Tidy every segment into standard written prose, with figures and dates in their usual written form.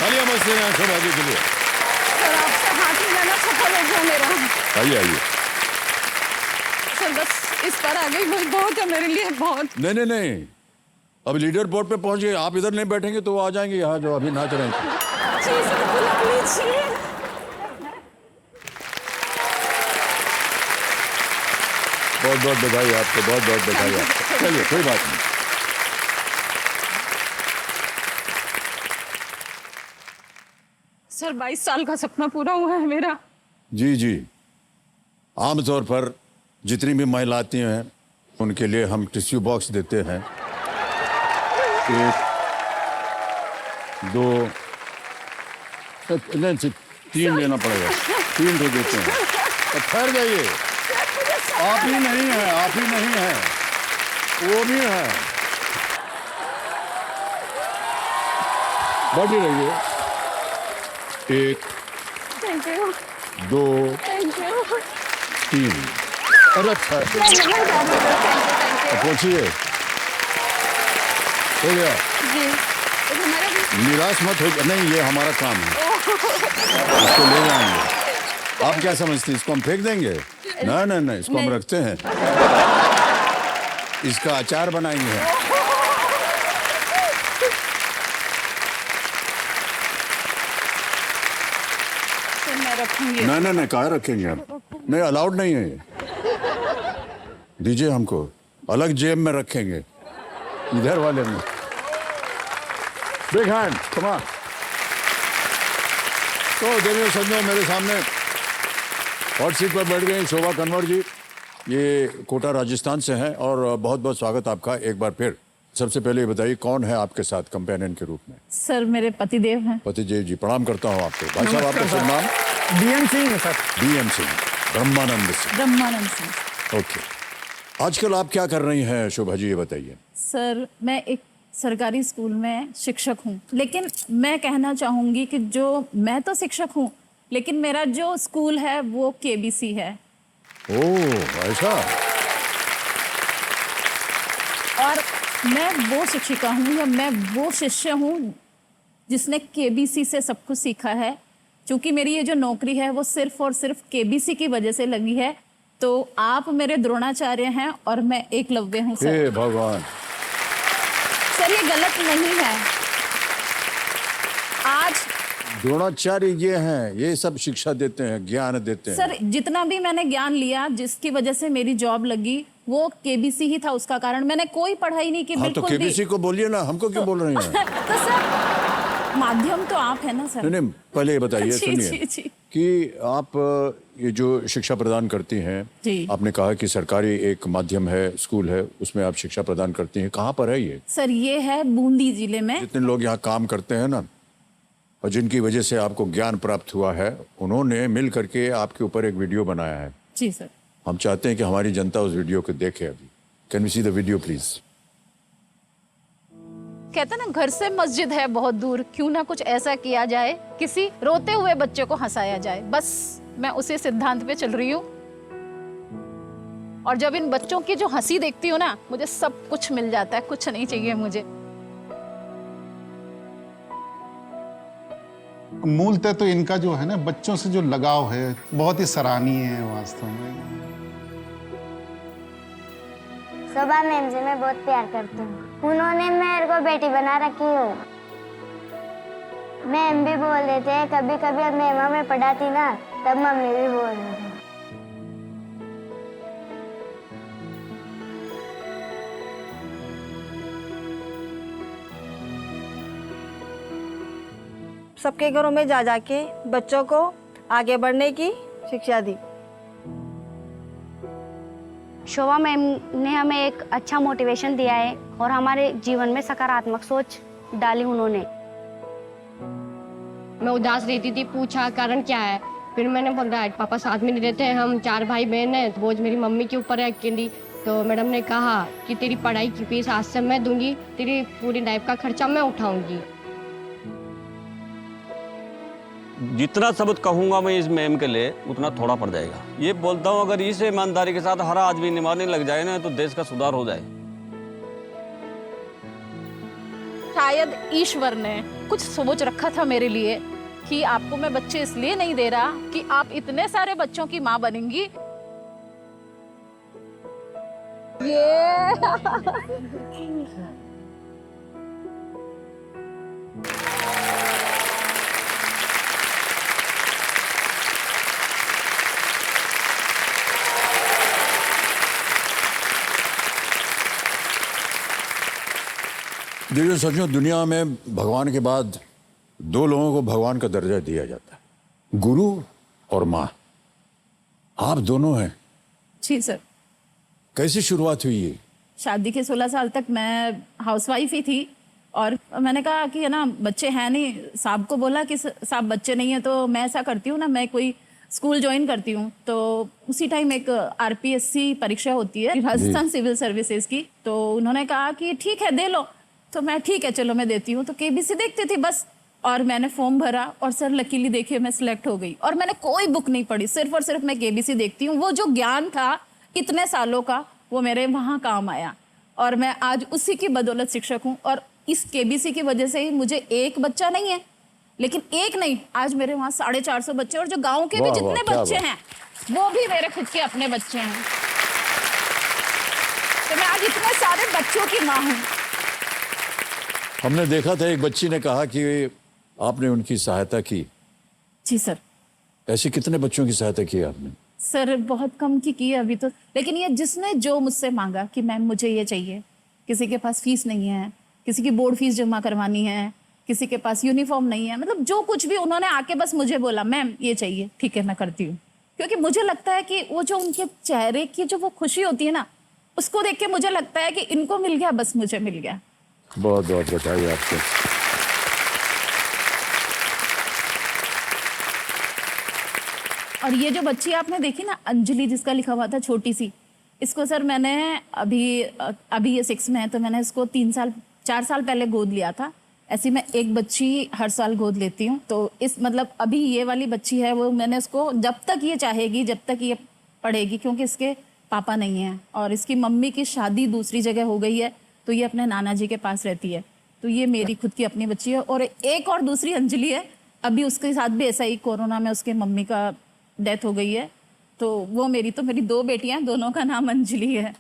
तालियां बजते हैं शोभा जी के लिए। सर आपसे हाथ मिलाना सफल हो गया मेरा। आइए आइए। सर बस इस पर आ गई बस बहुत है मेरे लिए, बहुत। नहीं नहीं नहीं, अब लीडर बोर्ड पे पहुंच गए, आप इधर नहीं बैठेंगे तो वो आ जाएंगे यहाँ जो अभी नाच रहे हैं। जी सर बुला लीजिए। बहुत बहुत बधाई आपको, बहुत बहुत बधाई आपको। चलिए कोई बात नहीं। सर 22 साल का सपना पूरा हुआ है मेरा। जी जी, आमतौर पर जितनी भी महिलाएं आती हैं उनके लिए हम टिश्यू बॉक्स देते हैं। 1 2 नहीं 3 लेना पड़ेगा, 3 दे देते हैं। तो ठहर जाइए, आप ही नहीं है, आप ही नहीं है, वो भी है। बैठी रहिए। 1 थैंक यू 2 थैंक यू। 3। अरे अच्छा पहुंचिए, हो गया। जी हमारा निराश मत हो, नहीं ये हमारा काम है, इसको ले जाएंगे। आप क्या समझते हैं इसको हम फेंक देंगे? नहीं नहीं नहीं, इसको हम रखते हैं, इसका अचार बनाएंगे हम। सर मैं रखूंगी। नहीं नहीं नहीं, कहाँ रखेंगे हम? नहीं अलाउड नहीं है ये, दीजिए हमको, अलग जेब में रखेंगे, इधर वाले में। Big hand, come on. तो देखिए संजय मेरे सामने हॉट सीट पर बैठ गए शोभा कन्वर जी, ये कोटा राजस्थान से हैं और बहुत बहुत स्वागत आपका एक बार फिर। सबसे पहले ये बताइए कौन है आपके साथ कंपेनियन के रूप में? सर मेरे पतिदेव हैं। पतिदेव जी, प्रणाम करता हूँ आपको। भाई साहब आपका शुभ नाम? DM सिंह है सर। DM सिंह, ब्रह्मानंद सिंह। ब्रह्मानंद सिंह। ओके, आजकल आप क्या कर रही हैं शोभा जी, ये बताइए। सर मैं एक सरकारी स्कूल में शिक्षक हूँ, लेकिन मैं कहना चाहूँगी कि जो मैं तो शिक्षक हूँ लेकिन मेरा जो स्कूल है वो KBC है। ओह ऐसा। और मैं वो शिक्षिका हूँ या मैं वो शिष्य हूँ जिसने KBC से सब कुछ सीखा है। क्योंकि मेरी ये जो नौकरी है वो सिर्फ और सिर्फ KBC की वजह से लगी है। तो आप मेरे द्रोणाचार्य हैं और मैं एकलव्य हूँ सर। हे भगवान। सर ये गलत नहीं है। आज द्रोणाचार्य ये हैं, ये सब शिक्षा देते हैं, ज्ञान देते हैं। सर जितना भी मैंने ज्ञान लिया जिसकी वजह से मेरी जॉब लगी वो KBC ही था उसका कारण। मैंने कोई पढ़ाई नहीं की। हाँ तो बिल्कुल भी। KBC को बोलिए ना, हमको क्यों बोल रही हैं? तो सर माध्यम तो आप है ना सर। नहीं नहीं, पहले ये बताइए, जी, सुनिए जी, जी। कि आप ये जो शिक्षा प्रदान करती हैं, जी। आपने कहा कि सरकारी एक माध्यम है, स्कूल है, उसमें आप शिक्षा प्रदान करती हैं। कहाँ पर है ये? सर ये है बूंदी जिले में। जितने लोग यहाँ काम करते हैं ना और जिनकी वजह से आपको ज्ञान प्राप्त हुआ है, उन्होंने मिल करके आपके ऊपर एक वीडियो बनाया है। जी सर। हम चाहते हैं कि हमारी जनता उस वीडियो को देखे अभी। Can we see the video please? कहते ना घर से मस्जिद है बहुत दूर, क्यों ना कुछ ऐसा किया जाए किसी रोते हुए बच्चे को हंसाया जाए। बस मैं उसी सिद्धांत पे चल रही हूँ। और जब इन बच्चों की जो हंसी देखती हूँ ना, मुझे सब कुछ मिल जाता है, कुछ नहीं चाहिए मुझे। मूलतः तो इनका जो है ना बच्चों से जो लगाव है बहुत ही सराहनीय है वास्तव में। शोभा मैम से मैं बहुत प्यार करती हूँ। उन्होंने मेरे को बेटी बना रखी हूँ। मैम भी बोल देते हैं, कभी कभी मैम हमें पढ़ाती ना तब मम्मी भी बोल देते। सबके घरों में जा जाके बच्चों को आगे बढ़ने की शिक्षा दी। शोभा मैम ने हमें एक अच्छा मोटिवेशन दिया है और हमारे जीवन में सकारात्मक सोच डाली उन्होंने। मैं उदास रहती थी, पूछा कारण क्या है, फिर मैंने बोला पापा साथ में नहीं रहते हैं, हम 4 भाई बहन हैं, तो बोझ मेरी मम्मी के ऊपर है अकेली। तो मैडम ने कहा कि तेरी पढ़ाई की फीस आज से मैं दूंगी, तेरी पूरी लाइफ का खर्चा मैं उठाऊंगी। जितना शब्द कहूंगा मैं इस मैम के लिए उतना थोड़ा पड़ जाएगा। ये बोलता हूँ अगर इस ईमानदारी के साथ हर आदमी निभाने लग जाए ना तो देश का सुधार हो जाए। शायद ईश्वर ने कुछ सोच रखा था मेरे लिए कि आपको मैं बच्चे इसलिए नहीं दे रहा कि आप इतने सारे बच्चों की माँ बनेंगी। देखिए सचमुच दुनिया में भगवान के बाद दो लोगों को भगवान का दर्जा दिया जाता है, गुरु और माँ। आप दोनों हैं। जी सर। कैसी शुरुआत हुई ये? शादी के 16 साल तक मैं हाउसवाइफ ही थी और मैंने कहा कि है ना बच्चे हैं नहीं, साहब को बोला कि साहब बच्चे नहीं है तो मैं ऐसा करती हूँ ना, मैं कोई स्कूल ज्वाइन करती हूँ। तो उसी टाइम एक आरपीएससी परीक्षा होती है राजस्थान सिविल सर्विसेज की, तो उन्होंने कहा कि ठीक है दे लो। तो मैं ठीक है चलो मैं देती हूँ। तो केबीसी देखती थी बस, और मैंने फॉर्म भरा और सर लकीली देखिए मैं सिलेक्ट हो गई। और मैंने कोई बुक नहीं पढ़ी, सिर्फ और सिर्फ मैं केबीसी देखती हूँ। वो जो ज्ञान था इतने सालों का वो मेरे वहाँ काम आया और मैं आज उसी की बदौलत शिक्षक हूँ। और इस केबीसी की वजह से ही मुझे एक बच्चा नहीं है, लेकिन एक नहीं, आज मेरे वहाँ 450 बच्चे, और जो गाँव के भी वाह, जितने वाह, क्या बच्चे बात। हैं वो भी मेरे खुद के अपने बच्चे हैं। तो मैं आज इतने सारे बच्चों की माँ हूँ। हमने देखा था एक बच्ची ने कहा कि आपने उनकी सहायता की। जी सर। ऐसे कितने बच्चों की सहायता की आपने? सर बहुत कम की है अभी तो, लेकिन ये जिसने जो मुझसे मांगा कि मैम मुझे ये चाहिए, किसी के पास फीस नहीं है, किसी की बोर्ड फीस जमा करवानी है, किसी के पास यूनिफॉर्म नहीं है, मतलब जो कुछ भी उन्होंने आके बस मुझे बोला मैम ये चाहिए, ठीक है मैं करती हूँ। क्योंकि मुझे लगता है कि वो जो उनके चेहरे की जो वो खुशी होती है ना, उसको देख के मुझे लगता है कि इनको मिल गया बस मुझे मिल गया। बहुत बहुत बधाई आपको। और ये जो बच्ची आपने देखी ना अंजलि, जिसका लिखा हुआ था छोटी सी, इसको सर मैंने अभी ये 6 में है, तो मैंने इसको 4 साल पहले गोद लिया था। ऐसी मैं एक बच्ची हर साल गोद लेती हूँ। तो इस मतलब अभी ये वाली बच्ची है वो मैंने इसको जब तक ये चाहेगी, जब तक ये पढ़ेगी, क्योंकि इसके पापा नहीं है और इसकी मम्मी की शादी दूसरी जगह हो गई है, तो ये अपने नाना जी के पास रहती है। तो ये मेरी खुद की अपनी बच्ची है। और एक और दूसरी अंजलि है, अभी उसके साथ भी ऐसा ही कोरोना में उसके मम्मी का डेथ हो गई है। तो वो मेरी 2 बेटियां, दोनों का नाम अंजलि है।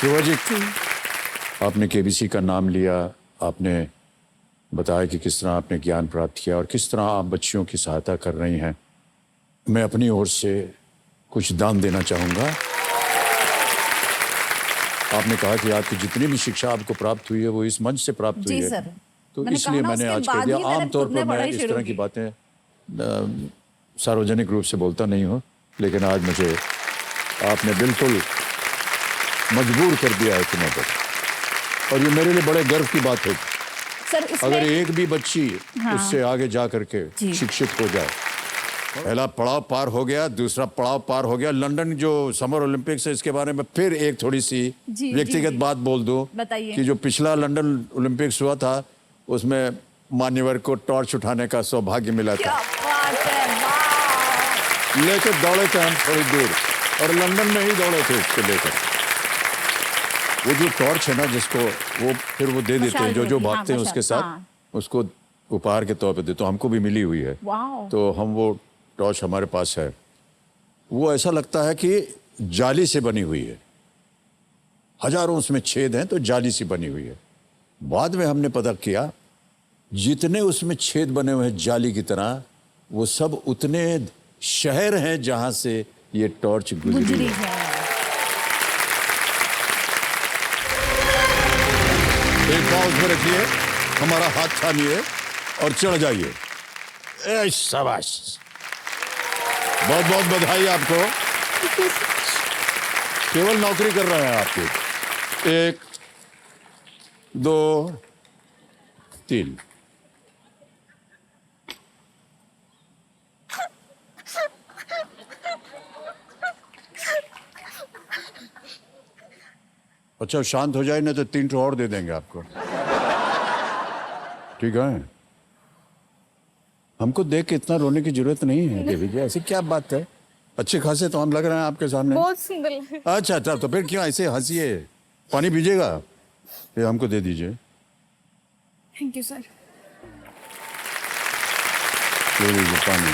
शिवा जी, आपने केबीसी का नाम लिया, आपने बताया कि किस तरह आपने ज्ञान प्राप्त किया और किस तरह आप बच्चियों की सहायता कर रही हैं। मैं अपनी ओर से कुछ दान देना चाहूँगा। आपने कहा कि आपकी जितनी भी शिक्षा आपको प्राप्त हुई है वो इस मंच से प्राप्त हुई जी है। सर। तो मैंने इसलिए कहा ना, मैंने उसके आज कह बाद दिया। ही मैंने आमतौर खुद ने पर मैं पढ़ाई इस शुरू तरह की की। बातें सार्वजनिक रूप से बोलता नहीं हूँ, लेकिन आज मुझे आपने बिल्कुल मजबूर कर दिया है इतने पर, और ये मेरे लिए बड़े गर्व की बात है। सर अगर इसमें एक भी बच्ची उससे आगे जा करके जी। शिक्षित हो जाए, पहला पड़ाव पार हो गया, दूसरा पड़ाव पार हो गया। लंदन जो समर ओलंपिक्स है, इसके बारे में फिर एक थोड़ी सी जी, व्यक्तिगत जी। बात बोल दो बताइए। कि जो पिछला लंदन ओलंपिक्स हुआ था उसमें मान्यवर को टॉर्च उठाने का सौभाग्य मिला क्या था। बात है, वाह। लेकर दौड़े थे हम थोड़ी दूर, और लंदन में ही दौड़े थे उसको लेकर। वो जो टॉर्च है ना, जिसको वो फिर वो दे देते हैं जो जो मशाल, भागते हैं हाँ, उसके मशाल, साथ, हाँ। उसको उपहार के तौर पे दे। तो हमको भी मिली हुई है, वाह। तो हम वो टॉर्च हमारे पास है। वो ऐसा लगता है कि जाली से बनी हुई है, हजारों उसमें छेद हैं, तो जाली से बनी हुई है। बाद में हमने पता किया जितने उसमें छेद बने हुए हैं जाली की तरह, वो सब उतने शहर हैं जहां से ये टॉर्च गुजरी गुजरी है। है। एक पाँव उसमें रखिए, हमारा हाथ थामिए और चढ़ जाइए। ए शाबाश, बहुत बहुत बधाई आपको। केवल नौकरी कर रहे हैं आपके। 1 2 3। अच्छा शांत हो जाए ना तो 3 और दे देंगे आपको, ठीक है? हमको देख के इतना रोने की जरूरत नहीं है देवी जी, ऐसी क्या बात है? अच्छे खासे तो हम लग रहे हैं आपके सामने। बहुत सुंदर लग अच्छा अच्छा, तो फिर क्यों ऐसे हंसिए? पानी पीजिएगा, ये हमको दे दीजिए। Thank you sir. ले लीजिए पानी।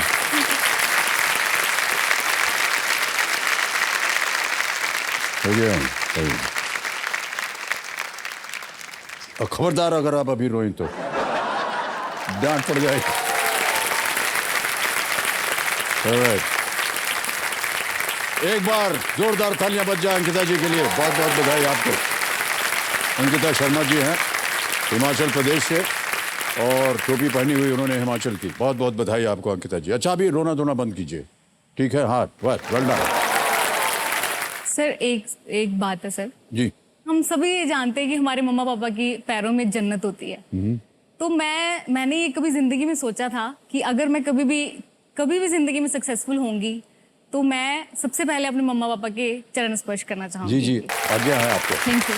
हो गया, सही। और खबरदार अगर आप अभी रोएं तो डांट पड़ जाएगी। Alright. एक बार जोरदार तालियां बज जाए अंकिता जी के लिए। बहुत बहुत बधाई आपको। अंकिता शर्मा जी हैं हिमाचल प्रदेश से और टोपी पहनी हुई उन्होंने हिमाचल की। बहुत बहुत बधाई आपको अंकिता जी। अच्छा अभी रोना धोना बंद कीजिए, ठीक है? हाँ बस, वेल डन। सर एक बात है सर, जी हम सभी ये जानते हैं कि हमारे मम्मा पापा की पैरों में जन्नत होती है। तो मैंने ये कभी जिंदगी में सोचा था कि अगर मैं कभी भी जिंदगी में सक्सेसफुल होंगी तो मैं सबसे पहले अपने मम्मा पापा के चरण स्पर्श करना चाहूंगी। जी जी, आज्ञा है आपको। Thank you.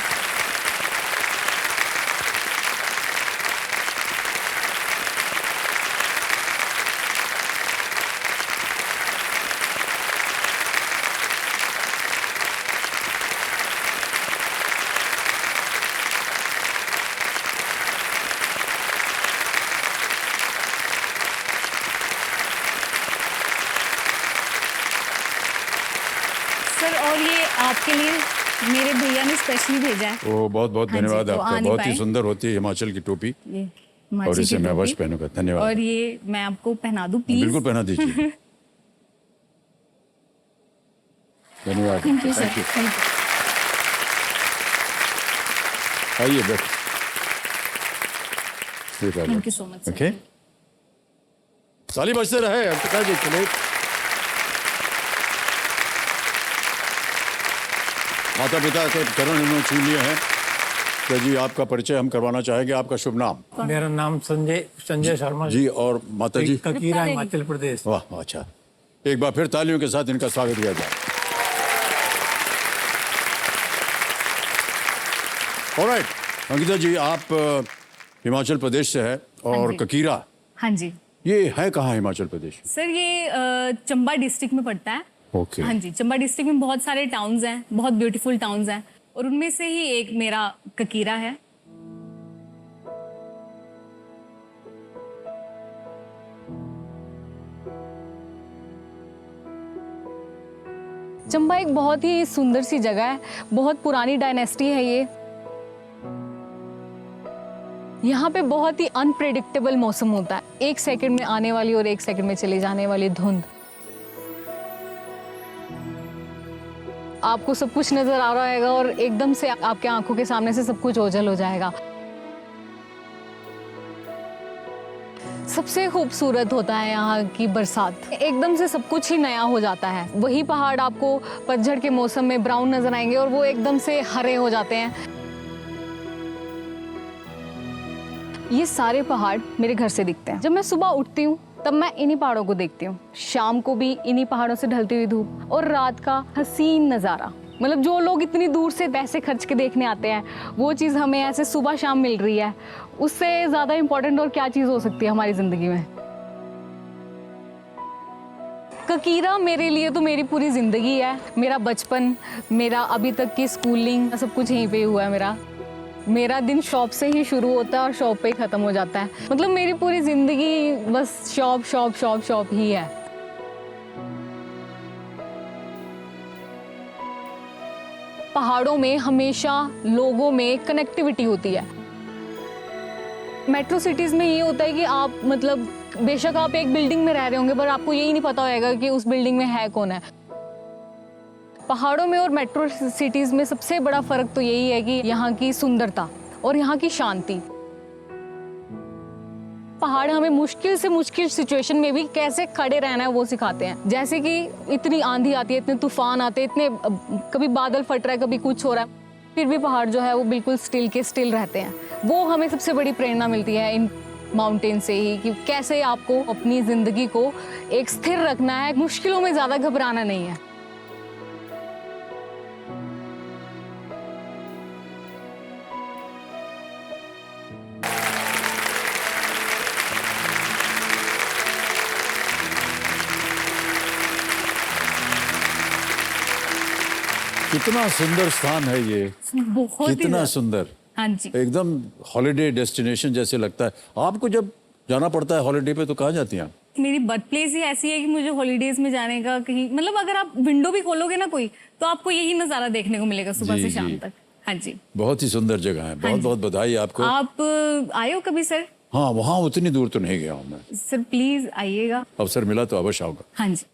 सर और ये आपके लिए मेरे भैया ने स्पेशली भेजा है। ओ बहुत बहुत हाँ जी, धन्यवाद तो आपका। आ नहीं बहुत ही पाए। सुंदर होती है हिमाचल की टोपी ये और हिमाचल इसे की मैं टोपी। अवश्य पहनूंगा। धन्यवाद। और ये मैं आपको पहना दूं प्लीज। बिल्कुल पहना दीजिए। धन्यवाद। Thank you sir. Thank you. Thank you. आइए बैठ। Thank you so much sir. Okay, ताली बजते रहे अंकिता जी के लिए। माता पिता के चरण इन्होंने छू लिए हैं। तो जी आपका परिचय हम करवाना चाहेंगे। आपका शुभ नाम? मेरा नाम संजय शर्मा जी। और माता जी? ककीरा, हिमाचल प्रदेश। वाह अच्छा, एक बार फिर तालियों के साथ इनका स्वागत किया जाए। ऑलराइट अंकिता जी, आप हिमाचल प्रदेश से है और हाँ जी। ककीरा हाँ जी ये है कहाँ हिमाचल प्रदेश? सर, ये चंबा डिस्ट्रिक्ट में पड़ता है। ओके। हाँ जी, चंबा डिस्ट्रिक्ट में बहुत सारे टाउन्स हैं, बहुत ब्यूटीफुल टाउन्स हैं और उनमें से ही एक मेरा ककीरा है। चंबा एक बहुत ही सुंदर सी जगह है, बहुत पुरानी डायनेस्टी है ये। यहाँ पे बहुत ही अनप्रेडिक्टेबल मौसम होता है, एक सेकंड में आने वाली और एक सेकंड में चली जाने वाली धुंध। आपको सब कुछ नजर आ रहा होगा और एकदम से आपके आंखों के सामने से सब कुछ ओझल हो जाएगा। सबसे खूबसूरत होता है यहाँ की बरसात, एकदम से सब कुछ ही नया हो जाता है। वही पहाड़ आपको पतझड़ के मौसम में ब्राउन नजर आएंगे और वो एकदम से हरे हो जाते हैं। ये सारे पहाड़ मेरे घर से दिखते हैं। जब मैं सुबह उठती हूँ तब मैं इन्हीं पहाड़ों को देखती हूँ, शाम को भी इन्हीं पहाड़ों से ढलती हुई धूप और रात का हसीन नज़ारा। मतलब जो लोग इतनी दूर से पैसे खर्च के देखने आते हैं वो चीज़ हमें ऐसे सुबह शाम मिल रही है, उससे ज़्यादा इम्पोर्टेंट और क्या चीज़ हो सकती है हमारी ज़िंदगी में। ककीरा मेरे लिए तो मेरी पूरी ज़िंदगी है, मेरा बचपन, मेरा अभी तक की स्कूलिंग, सब कुछ यहीं पे हुआ है। मेरा दिन शॉप से ही शुरू होता है और शॉप पे ही ख़त्म हो जाता है। मतलब मेरी पूरी ज़िंदगी बस शॉप शॉप शॉप शॉप ही है। पहाड़ों में हमेशा लोगों में कनेक्टिविटी होती है। मेट्रो सिटीज़ में ये होता है कि आप मतलब बेशक आप एक बिल्डिंग में रह रहे होंगे पर आपको यही नहीं पता होगा कि उस बिल्डिंग में है कौन है। पहाड़ों में और मेट्रो सिटीज़ में सबसे बड़ा फ़र्क तो यही है कि यहाँ की सुंदरता और यहाँ की शांति। पहाड़ हमें मुश्किल से मुश्किल सिचुएशन में भी कैसे खड़े रहना है वो सिखाते हैं। जैसे कि इतनी आंधी आती है, इतने तूफान आते हैं, इतने कभी बादल फट रहा है, कभी कुछ हो रहा है, फिर भी पहाड़ जो है वो बिल्कुल स्टिल के स्टिल रहते हैं। वो हमें सबसे बड़ी प्रेरणा मिलती है इन माउंटेन से ही कि कैसे आपको अपनी ज़िंदगी को एक स्थिर रखना है, मुश्किलों में ज़्यादा घबराना नहीं है। कितना सुंदर स्थान है ये, बहुत ही कितना ज्यादा। सुंदर, हाँ जी। एकदम हॉलिडे डेस्टिनेशन जैसे लगता है। आपको जब जाना पड़ता है हॉलिडे पे तो कहाँ जाती हैं आप? मेरी बर्थ प्लेस ही ऐसी है कि मुझे हॉलीडेज में जाने का कहीं, मतलब अगर आप विंडो भी खोलोगे ना कोई, तो आपको यही नज़ारा देखने को मिलेगा सुबह जी, से शाम जी। तक। हाँ जी। बहुत ही सुंदर जगह है, बहुत बहुत बधाई आपको। आप आए हो कभी सर? हाँ, वहाँ उतनी दूर तो नहीं गया हूँ मैं, सर प्लीज आइएगा। अवसर मिला तो अवश्य आऊंगा। हाँ जी।